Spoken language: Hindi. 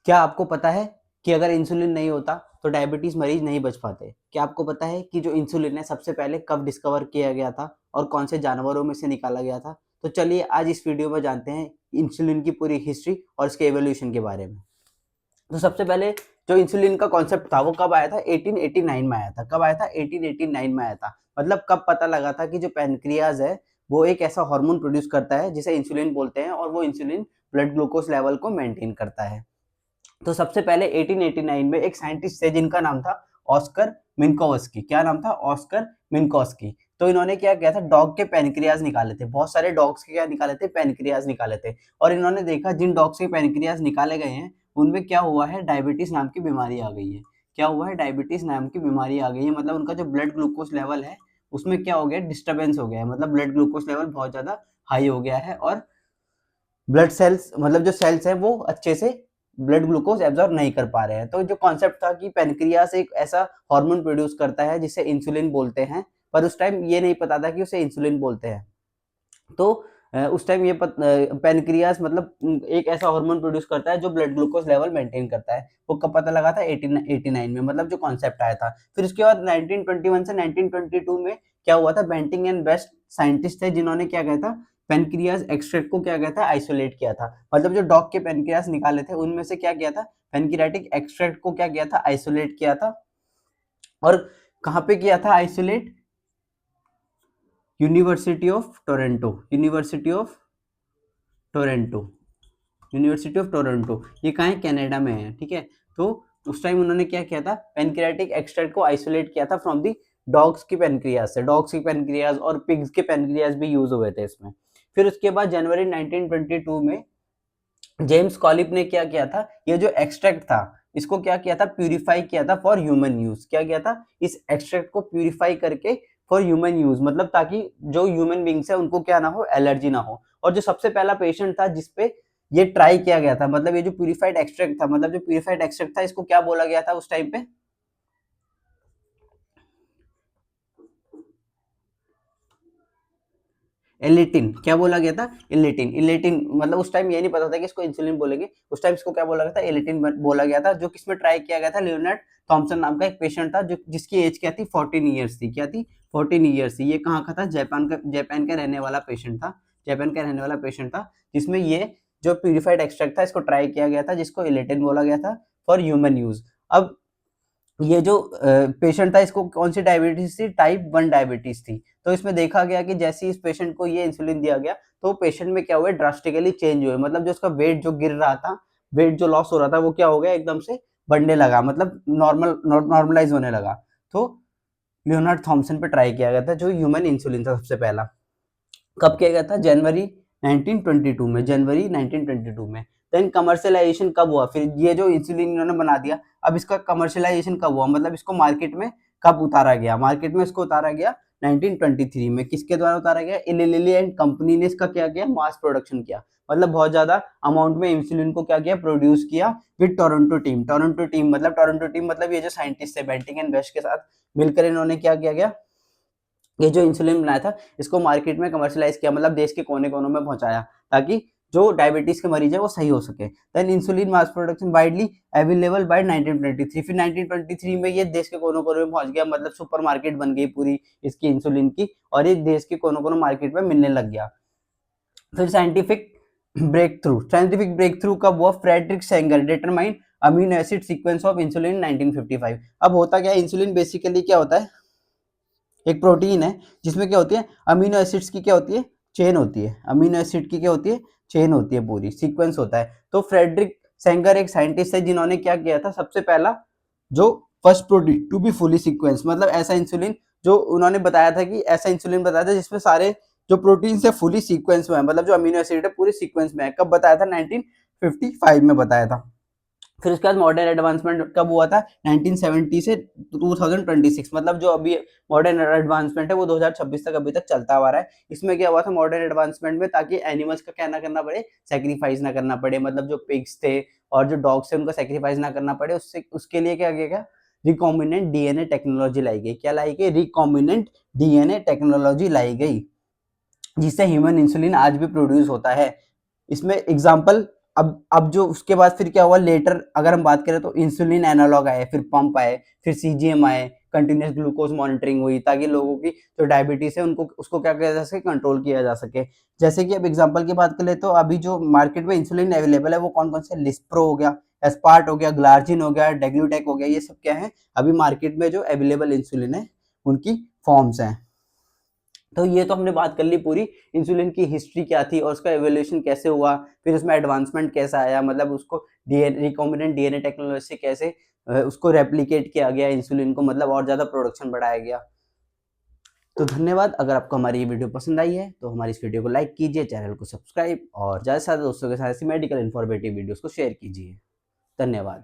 क्या आपको पता है कि अगर इंसुलिन नहीं होता तो डायबिटीज मरीज नहीं बच पाते? क्या आपको पता है कि जो इंसुलिन है सबसे पहले कब डिस्कवर किया गया था और कौन से जानवरों में से निकाला गया था? तो चलिए आज इस वीडियो में जानते हैं इंसुलिन की पूरी हिस्ट्री और इसके एवोल्यूशन के बारे में। तो सबसे पहले जो इंसुलिन का कॉन्सेप्ट था वो कब आया था? 1889 में आया था। कब आया था? 1889 में आया था। मतलब कब पता लगा था कि जो पैनक्रियाज है वो एक ऐसा हार्मोन प्रोड्यूस करता है जिसे इंसुलिन बोलते हैं और वो इंसुलिन ब्लड ग्लूकोज लेवल को मेंटेन करता है। तो सबसे पहले 1889 में एक साइंटिस्ट थे जिनका नाम था ऑस्कर मिन्कोवस्की। क्या नाम था? Oscar Minkowski. तो इन्होंने क्या किया था, डॉग के पैनक्रियाज निकाले थे। बहुत सारे डॉग्स के क्या निकाले थे? पैनक्रियाज निकाले थे। और इन्होंने देखा जिन डॉग्स के पैनक्रियाज निकाले गए हैं उनमें क्या हुआ है, डायबिटीज नाम की बीमारी आ गई है। क्या हुआ है? डायबिटीज नाम की बीमारी आ गई है। मतलब उनका जो ब्लड ग्लूकोज लेवल है उसमें क्या हो गया, डिस्टर्बेंस हो गया है। मतलब ब्लड ग्लूकोज लेवल बहुत ज्यादा हाई हो गया है और ब्लड सेल्स, मतलब जो सेल्स है वो अच्छे से ब्लड ग्लूकोज एब्जॉर्ब नहीं कर पा रहे हैं। तो जो कॉन्सेप्ट था कि पैनक्रियास एक ऐसा हार्मोन प्रोड्यूस करता है जिसे इंसुलिन बोलते हैं, पर उस टाइम ये नहीं पता था कि उसे इंसुलिन बोलते हैं। तो उस टाइम ये पैनक्रियास मतलब एक ऐसा हार्मोन प्रोड्यूस करता है जो ब्लड ग्लूकोज लेवल मेंटेन करता है। वो कब पता लगा था? 1889 में, मतलब जो कॉन्सेप्ट आया था। फिर उसके बाद 1921 से 1922 में क्या हुआ था, बेंटिंग एंड बेस्ट साइंटिस्ट थे जिन्होंने क्या किया था, पेनक्रियास एक्सट्रैक्ट को क्या किया था, आइसोलेट किया था। मतलब जो डॉग के पेनक्रियास निकाले थे उनमें से क्या किया था, पेनक्रियाटिक एक्सट्रैक्ट को क्या किया था, आइसोलेट किया था। और कहाँ पे किया था isolate? University of Toronto, university of Toronto, university of Toronto. ये कहाँ है? कनाडा में है, ठीक है। तो उस टाइम उन्होंने क्या किया था, पेनक्रियाटिक एक्सट्रैक्ट को आइसोलेट किया था फ्रॉम दी डॉग्स की पेनक्रियाज से। डॉग्स की पेनक्रियाज और पिग्स के पेनक्रियाज भी यूज हुए थे इसमें। फिर उसके बाद जनवरी 1922 में जेम्स कॉलिप ने क्या किया था, ये जो एक्सट्रैक्ट था इसको क्या किया था, प्यूरिफाई किया था फॉर ह्यूमन यूज। क्या किया था, इस एक्सट्रैक्ट को प्यूरिफाई करके फॉर ह्यूमन यूज, मतलब ताकि जो ह्यूमन बींग्स है उनको क्या ना हो, एलर्जी ना हो। और जो सबसे पहला पेशेंट था जिसपे ये ट्राई किया गया था, मतलब ये जो प्यूरिफाइड एक्सट्रैक्ट था, मतलब जो प्यूरिफाइड एक्सट्रैक्ट था इसको क्या बोला गया था उस टाइम पे? इलेटिन। क्या बोला गया था? इलेटिन। इलेटिन मतलब उस टाइम ये नहीं पता था कि इसको इंसुलिन बोलेंगे। उस टाइम इसको क्या बोला गया था, इलेटिन बोला गया था। जो किसमें ट्राई किया गया था, लियोनार्ड थॉमसन नाम का एक पेशेंट था जो जिसकी एज क्या थी, 14 ईयर्स थी। क्या थी? 14 ईयर्स थी। ये कहाँ का था? जापान का रहने वाला पेशेंट था। जापान का रहने वाला पेशेंट था जिसमें ये जो प्यूरिफाइड एक्सट्रैक्ट था इसको ट्राई किया गया था, जिसको इलेटिन बोला गया था फॉर ह्यूमन यूज। अब ये जो पेशेंट था इसको कौन सी डायबिटीज थी, टाइप 1 डायबिटीज थी। तो इसमें देखा गया कि जैसे इस पेशेंट को ये इंसुलिन दिया गया तो पेशेंट में क्या हुआ, ड्रास्टिकली चेंज हुए। मतलब जो उसका वेट जो गिर रहा था, वेट जो लॉस हो रहा था वो क्या हो गया, एकदम से बढ़ने लगा, मतलब नॉर्मलाइज होने लगा। तो लियोनार्ड थॉमसन पे ट्राई किया गया था जो ह्यूमन इंसुलिन था सबसे पहला। कब किया गया था? जनवरी 1922 में, जनवरी 1922 में। देन कमर्शियलाइजेशन कब हुआ? फिर ये जो इंसुलिन इन्होंने बना दिया, अब इसका कमर्शियलाइजेशन कब हुआ, मतलब इसको मार्केट में कब उतारा गया? मार्केट में इसको उतारा गया 1923 में। किसके द्वारा उतारा गया? इली लिली एंड कंपनी ने इसका क्या किया, मास प्रोडक्शन किया। मतलब बहुत ज्यादा अमाउंट में इंसुलिन को क्या किया, प्रोड्यूस किया with Toronto team. Toronto team मतलब ये जो साइंटिस्ट थे बेंटिंग एंड वेस्ट के साथ मिलकर इन्होंने क्या किया गया, ये जो इंसुलिन बनाया था इसको मार्केट में कमर्शियलाइज किया, मतलब देश के कोने कोनों में पहुंचाया ताकि जो डायबिटीज के मरीज है वो सही हो सके। Then insulin mass production widely available by 1923। फिर 1923 में ये देश के कोनों कोनों में पहुंच गया, मतलब सुपरमार्केट बन गई पूरी इसकी इंसुलिन की, और ये देश के कोनों कोनों मार्केट में मिलने लग गया। फिर साइंटिफिक ब्रेक थ्रू कब हुआ? Frederick Sanger determine amino acid sequence of insulin 1955। अब होता क्या है, इंसुलिन बेसिकली क्या होता है, एक प्रोटीन है जिसमें क्या होती है, अमीनो एसिड्स की क्या होती है, चेन होती है। अमीनो एसिड की क्या होती है, चेन होती है, पूरी सीक्वेंस होता है। तो फ्रेडरिक सेंगर एक साइंटिस्ट है जिन्होंने क्या किया था, सबसे पहला जो first protein to be fully sequence, मतलब ऐसा इंसुलिन जो उन्होंने बताया था कि ऐसा इंसुलिन बताया था जिसमें सारे जो प्रोटीन है फुली सीक्वेंस में है, मतलब जो अमीनो एसिड है पूरे सीक्वेंस में है। कब बताया था? 1955 में बताया था। फिर उसके बाद मॉडर्न एडवांसमेंट कब हुआ था? 1970 से 2026, मतलब जो अभी मॉडर्न एडवांसमेंट है वो 2026 तक अभी तक चलता आ रहा है। इसमें क्या हुआ था मॉडर्न एडवांसमेंट में, ताकि एनिमल्स का क्या ना करना पड़े, सेक्रीफाइस ना करना पड़े, मतलब जो पिग्स थे और जो डॉग्स थे उनका सेक्रीफाइस ना करना पड़े, उससे उसके लिए क्या किया गया, रिकॉम्बिनेंट डीएनए टेक्नोलॉजी लाई गई। क्या लाई गई? रिकॉम्बिनेंट डीएनए टेक्नोलॉजी लाई गई, जिससे ह्यूमन इंसुलिन आज भी प्रोड्यूस होता है। इसमें एग्जाम्पल अब जो उसके बाद फिर क्या हुआ लेटर, अगर हम बात करें तो इंसुलिन एनालॉग आए, फिर पंप आए, फिर सीजीएम आए, कंटिन्यूस ग्लूकोज मॉनिटरिंग हुई ताकि लोगों की जो डायबिटीज है उनको उसको क्या किया जा सके, कंट्रोल किया जा सके। जैसे कि अब एग्जांपल की बात करें तो अभी जो मार्केट में इंसुलिन अवेलेबल है वो कौन कौन से, लिस्प्रो हो गया, एस्पार्ट हो गया, ग्लार्जिन हो गया, डेग्लूटेक हो गया, ये सब क्या है अभी मार्केट में जो अवेलेबल इंसुलिन है उनकी फॉर्म्स हैं। तो ये तो हमने बात कर ली पूरी इंसुलिन की हिस्ट्री क्या थी और उसका एवोल्यूशन कैसे हुआ, फिर उसमें एडवांसमेंट कैसा आया, मतलब उसको रिकॉम्बिनेंट डीएनए टेक्नोलॉजी से कैसे उसको रेप्लिकेट किया गया इंसुलिन को, मतलब और ज़्यादा प्रोडक्शन बढ़ाया गया। तो धन्यवाद। अगर आपको हमारी ये वीडियो पसंद आई है तो हमारी इस वीडियो को लाइक कीजिए, चैनल को सब्सक्राइब और ज़्यादा से ज़्यादा दोस्तों के साथ ऐसी मेडिकल इन्फॉर्मेटिव वीडियोज़ को शेयर कीजिए। धन्यवाद।